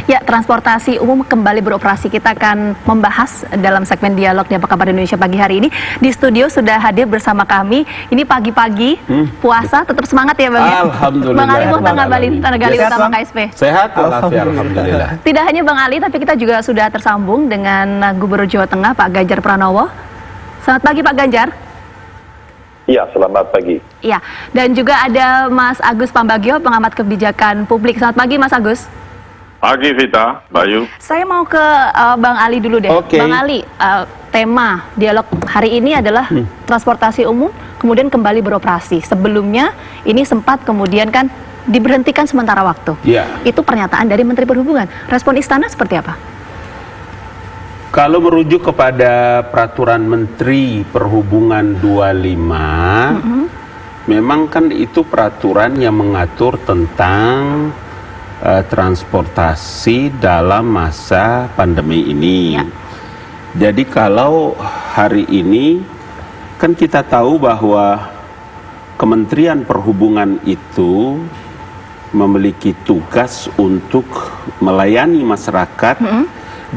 Ya, transportasi umum kembali beroperasi. Kita akan membahas dalam segmen dialog di Apa Kabar Indonesia pagi hari ini. Di studio sudah hadir bersama kami. Ini pagi-pagi puasa, tetap semangat ya Bang ya? Alhamdulillah. Bang Ali Muhtar Ngabalin, tenaga ahli utama KSP. Sehat walafiat, alhamdulillah. Tidak hanya Bang Ali, tapi kita juga sudah tersambung dengan Gubernur Jawa Tengah Pak Ganjar Pranowo. Selamat pagi Pak Ganjar. Iya, selamat pagi. Iya, dan juga ada Mas Agus Pambagio, pengamat kebijakan publik. Selamat pagi Mas Agus. Pagi Vita, Bayu. Saya mau ke Bang Ali dulu deh. Oke. Bang Ali, tema dialog hari ini adalah transportasi umum kemudian kembali beroperasi. Sebelumnya ini sempat kemudian kan diberhentikan sementara waktu. Iya. Itu pernyataan dari Menteri Perhubungan. Respon Istana seperti apa? Kalau merujuk kepada Peraturan Menteri Perhubungan 25, memang kan itu peraturan yang mengatur tentang transportasi dalam masa pandemi ini. Ya. Jadi kalau hari ini kan kita tahu bahwa Kementerian Perhubungan itu memiliki tugas untuk melayani masyarakat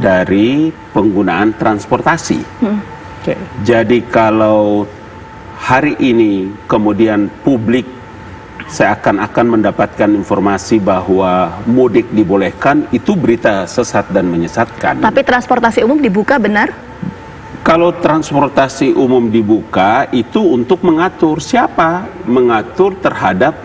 dari penggunaan transportasi. Jadi kalau hari ini kemudian publik seakan-akan mendapatkan informasi bahwa mudik dibolehkan, itu berita sesat dan menyesatkan. Tapi transportasi umum dibuka benar? Kalau transportasi umum dibuka itu untuk mengatur siapa? Mengatur terhadap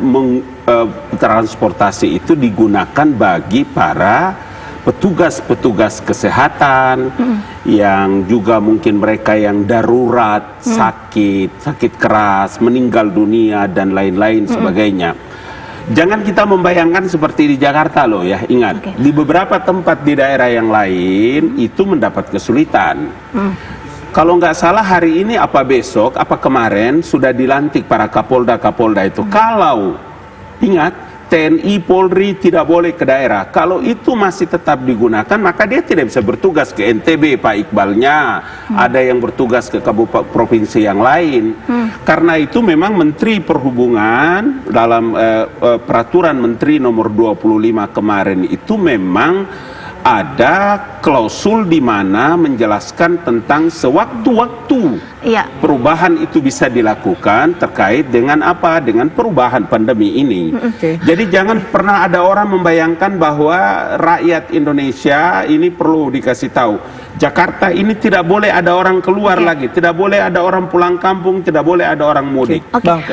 transportasi itu digunakan bagi para petugas-petugas kesehatan yang juga mungkin mereka yang darurat, sakit keras, meninggal dunia dan lain-lain sebagainya. Jangan kita membayangkan seperti di Jakarta loh ya, ingat. Di beberapa tempat di daerah yang lain itu mendapat kesulitan. Kalau nggak salah hari ini apa besok, apa kemarin sudah dilantik para kapolda-kapolda itu. Kalau ingat, TNI, Polri tidak boleh ke daerah. Kalau itu masih tetap digunakan, maka dia tidak bisa bertugas ke NTB, Pak Iqbalnya. Ada yang bertugas ke kabupaten provinsi yang lain. Karena itu memang Menteri Perhubungan dalam Peraturan Menteri nomor 25 kemarin itu memang ada klausul di mana menjelaskan tentang sewaktu-waktu perubahan itu bisa dilakukan terkait dengan apa? Dengan perubahan pandemi ini. Jadi jangan pernah ada orang membayangkan bahwa rakyat Indonesia ini perlu dikasih tahu. Jakarta ini tidak boleh ada orang keluar lagi, tidak boleh ada orang pulang kampung, tidak boleh ada orang mudik.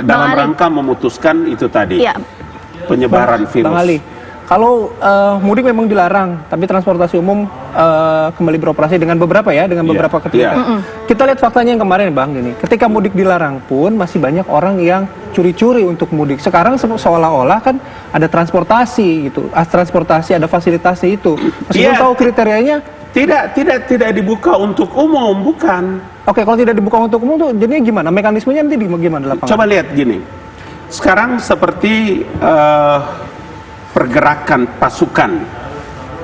Dalam rangka memutuskan itu tadi, penyebaran virus. Bang Ali, kalau mudik memang dilarang, tapi transportasi umum kembali beroperasi dengan beberapa ketentuan. Kita lihat faktanya yang kemarin Bang, gini, ketika mudik dilarang pun masih banyak orang yang curi-curi untuk mudik. Sekarang seolah-olah kan ada transportasi gitu, transportasi ada fasilitasi itu. Meskipun tahu kriterianya. Tidak dibuka untuk umum, bukan. Oke, kalau tidak dibuka untuk umum tuh jadinya gimana? Mekanismenya nanti gimana lapangan? Coba lihat gini. Sekarang seperti pergerakan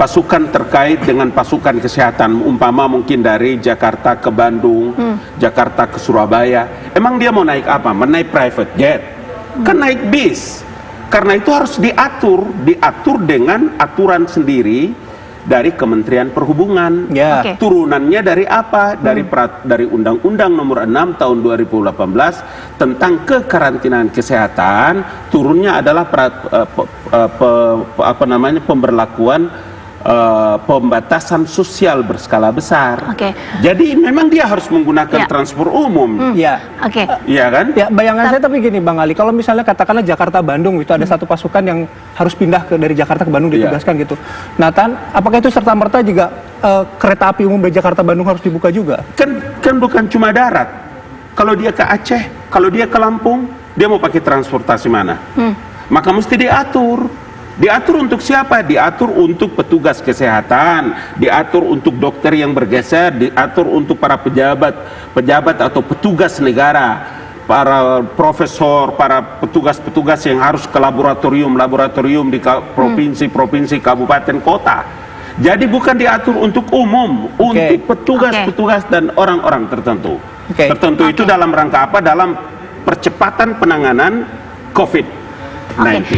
pasukan terkait dengan pasukan kesehatan, umpama mungkin dari Jakarta ke Bandung, Jakarta ke Surabaya. Emang dia mau naik apa? Menaik private jet? Kan naik bis. Karena itu harus diatur dengan aturan sendiri dari Kementerian Perhubungan. Turunannya dari apa? Dari Undang-Undang Nomor 6 Tahun 2018 tentang kekarantinaan kesehatan. Turunnya adalah pemberlakuan pembatasan sosial berskala besar. Jadi memang dia harus menggunakan transport umum. Iya kan? Ya, bayangan saya tapi gini Bang Ali, kalau misalnya katakanlah Jakarta Bandung itu ada satu pasukan yang harus pindah dari Jakarta ke Bandung ditugaskan gitu. Nah, apakah itu serta-merta juga kereta api umum dari Jakarta Bandung harus dibuka juga? Kan bukan cuma darat. Kalau dia ke Aceh, kalau dia ke Lampung, dia mau pakai transportasi mana? Maka mesti diatur. Diatur untuk siapa? Diatur untuk petugas kesehatan, diatur untuk dokter yang bergeser, diatur untuk para pejabat atau petugas negara, para profesor, para petugas-petugas yang harus ke laboratorium di provinsi, kabupaten, kota. Jadi bukan diatur untuk umum, untuk petugas-petugas dan orang-orang tertentu. Tertentu itu dalam rangka apa? Dalam percepatan penanganan COVID-19.